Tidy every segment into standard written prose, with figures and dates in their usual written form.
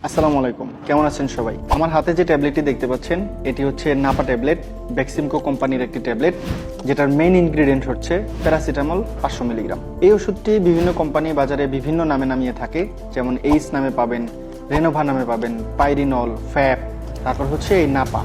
আসসালামু আলাইকুম, কেমন আছেন সবাই? আমার হাতে যে ট্যাবলেটটি দেখতে পাচ্ছেন এটি হচ্ছে নাপা ট্যাবলেট, বেক্সিমকো কোম্পানির একটি ট্যাবলেট, যেটার মেইন ইনগ্রেডিয়েন্ট হচ্ছে প্যারাসিটামল 500 মিলিগ্রাম। এই ওষুধটি বিভিন্ন কোম্পানি বাজারে বিভিন্ন নামে নামিয়ে থাকে, যেমন এইস নামে পাবেন, রেনোভা নামে পাবেন, পাইরিনল, ফ্যাপ, তারপর হচ্ছে এই নাপা।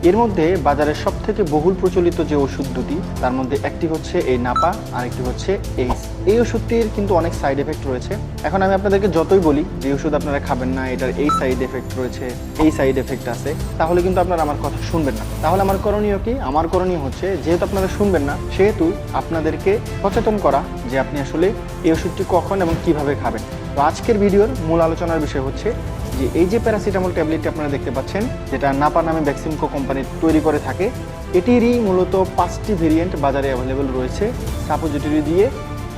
এর মধ্যে বাজারের সব থেকে বহুল প্রচলিত যে ওষুধ দুটি, তার মধ্যে একটি হচ্ছে এই নাপা আর একটি হচ্ছে এইস। এই ওষুধটির কিন্তু অনেক সাইড এফেক্ট রয়েছে। এখন আমি আপনাদেরকে যতই বলি যে ওষুধ আপনারা খাবেন না, এটার এই সাইড এফেক্ট রয়েছে, এই সাইড এফেক্ট আছে, তাহলে কিন্তু আপনারা আমার কথা শুনবেন না। তাহলে আমার করণীয় কি? আমার করণীয় হচ্ছে, যেহেতু আপনারা শুনবেন না, সেহেতু আপনাদেরকে সচেতন করা যে আপনি আসলে এই ওষুধটি কখন এবং কিভাবে খাবেন। তো আজকের ভিডিওর মূল আলোচনার বিষয় হচ্ছে যে এই যে প্যারাসিটামল ট্যাবলেটটি আপনারা দেখতে পাচ্ছেন, যেটা নাপা নামে বেক্সিমকো কোম্পানি তৈরি করে থাকে, এটিরই মূলত 5টি ভেরিয়েন্ট বাজারে অ্যাভেলেবল রয়েছে। সাপোজিটরি দিয়ে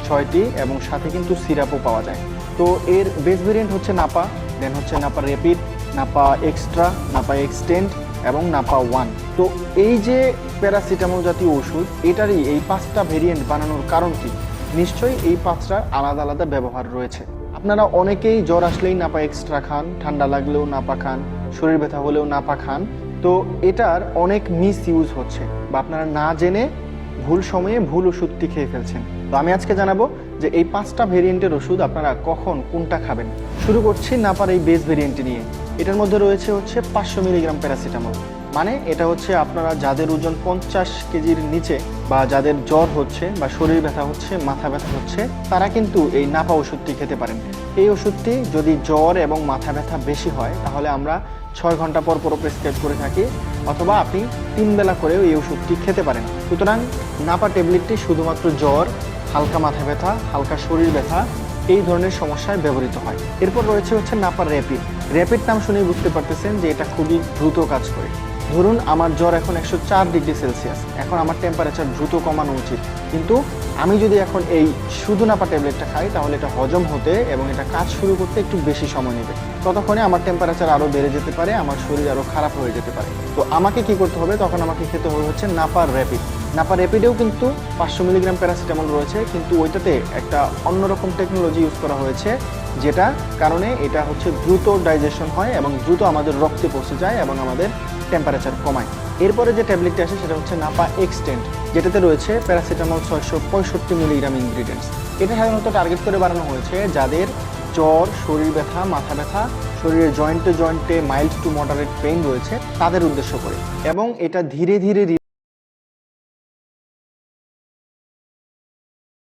6টি এবং সাথে কিন্তু সিরাপও পাওয়া যায়। তো এর বেস ভেরিয়েন্ট হচ্ছে নাপা, দেন হচ্ছে Napa rapid, Napa extra, Napa extend এবং নাপা 1। তো এই যে প্যারাসিটামল জাতীয় ওষুধ, এটারই এই 5টা ভেরিয়েন্ট বানানোর কারণ কি? নিশ্চয়ই এই 5টার আলাদা আলাদা ব্যবহার রয়েছে। আপনারা অনেকেই জ্বর আসলেই নাপা এক্সট্রা খান, ঠান্ডা লাগলেও নাপা খান, শরীর ব্যথা হলেও নাপা খান। তো এটার অনেক মিস ইউজ হচ্ছে, বা আপনারা না জেনে ভুল সময়ে ভুল ওষুধটি খেয়ে ফেলছেন। তো আমি আজকে জানাবো যে এই 5টা ভেরিয়েন্টের ওষুধ আপনারা কখন কোনটা খাবেন। শুরু করছি নাপার এই বেস ভেরিয়েন্টটি নিয়ে। এটার মধ্যে রয়েছে হচ্ছে 500 মিলিগ্রাম প্যারাসিটামল। মানে এটা হচ্ছে আপনারা যাদের ওজন 50 কেজির নিচে, বা যাদের জ্বর হচ্ছে বা শরীর ব্যথা হচ্ছে, মাথা ব্যথা হচ্ছে, তারা কিন্তু এই নাপা ওষুধটি খেতে পারেন। এই ওষুধটি যদি জ্বর এবং মাথা ব্যথা বেশি হয়, তাহলে আমরা 6 ঘন্টা পর পর প্রেসক্রাইব করে থাকি, অথবা আপনি 3 বেলা করেও এই ওষুধটি খেতে পারেন। সুতরাং নাপা ট্যাবলেটটি শুধুমাত্র জ্বর, হালকা মাথা ব্যথা, হালকা শরীর ব্যথা, এই ধরনের সমস্যায় ব্যবহৃত হয়। এরপর রয়েছে হচ্ছে নাপা র্যাপিড। র্যাপিড নাম শুনেই বুঝতে পারতেছেন যে এটা খুবই দ্রুত কাজ করে। ধরুন আমার জ্বর এখন 104 ডিগ্রি সেলসিয়াস, এখন আমার টেম্পারেচার দ্রুত কমানো উচিত, কিন্তু আমি যদি এখন এই শুধু নাপা ট্যাবলেটটা খাই, তাহলে এটা হজম হতে এবং এটা কাজ শুরু করতে একটু বেশি সময় নেবে। ততক্ষণে আমার টেম্পারেচার আরও বেড়ে যেতে পারে, আমার শরীর আরও খারাপ হয়ে যেতে পারে। তো আমাকে কি করতে হবে? তখন আমাকে খেতে হবে হচ্ছে নাপা র্যাপিড। নাপা র্যাপিডেও কিন্তু 500 মিলিগ্রাম প্যারাসিটামল রয়েছে, কিন্তু ওইটাতে একটা অন্যরকম টেকনোলজি ইউজ করা হয়েছে, যেটা কারণে এটা হচ্ছে দ্রুত ডাইজেশন হয় এবং দ্রুত আমাদের রক্তে পৌঁছে যায় এবং আমাদের টেম্পারেচার কমায়। এরপরে যে ট্যাবলেটটি আসে সেটা হচ্ছে নাপা এক্সটেন্ড, যেটাতে রয়েছে প্যারাসিটামল 665 মিলিগ্রাম ইনগ্রিডিয়েন্টস। এটা সাধারণত টার্গেট করে বানানো হয়েছে যাদের জ্বর, শরীর ব্যথা, মাথা ব্যথা, শরীরের জয়েন্টে জয়েন্টে মাইল্ড টু মডারেট পেইন রয়েছে, তাদের উদ্দেশ্য করে। এবং এটা ধীরে ধীরে